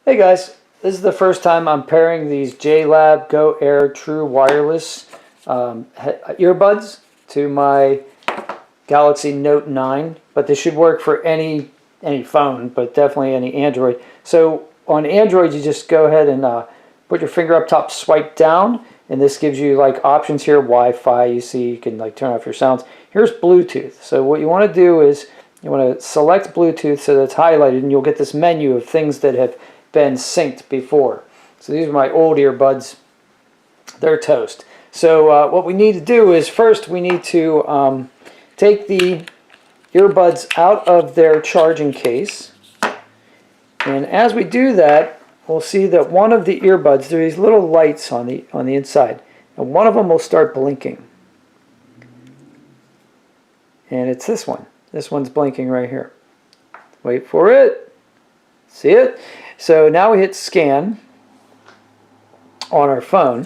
Hey guys, this is the first time I'm pairing these JLab Go Air True Wireless earbuds to my Galaxy Note 9, but this should work for any phone, but definitely any Android. So on Android, you just go ahead and put your finger up top, swipe down, and this gives you like options here. Wi-Fi, you see, you can like turn off your sounds. Here's Bluetooth. So what you want to do is you want to select Bluetooth so that's highlighted, and you'll get this menu of things that have been synced before. So these are my old earbuds. They're toast. So what we need to do is first we need to take the earbuds out of their charging case. And as we do that, we'll see that one of the earbuds, there are these little lights on the inside, and one of them will start blinking. And it's this one. This one's blinking right here. Wait for it. See it? So now we hit scan on our phone,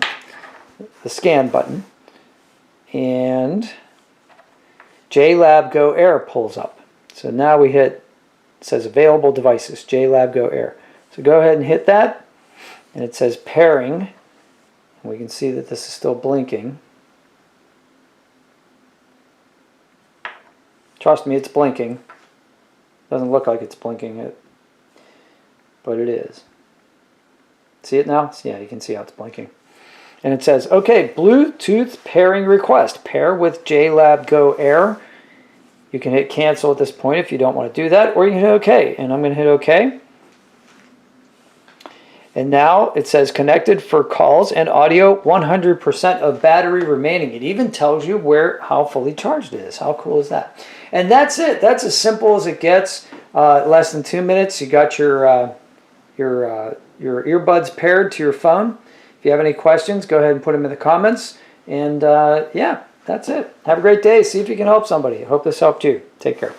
the scan button, and JLab Go Air pulls up. So now we hit, it says available devices, JLab Go Air. So go ahead and hit that, and it says pairing. And we can see that this is still blinking. Trust me, it's blinking. Doesn't look like it's blinking, but it is. See it now? Yeah, you can see how it's blinking. And it says, okay, Bluetooth pairing request. Pair with JLab Go Air. You can hit cancel at this point if you don't want to do that, or you can hit OK. And I'm going to hit OK. And now it says connected for calls and audio, 100% of battery remaining. It even tells you how fully charged it is. How cool is that? And that's it. That's as simple as it gets. Less than 2 minutes. You got your earbuds paired to your phone. If you have any questions, go ahead and put them in the comments. And yeah, that's it. Have a great day. See if you can help somebody. I hope this helped you. Take care.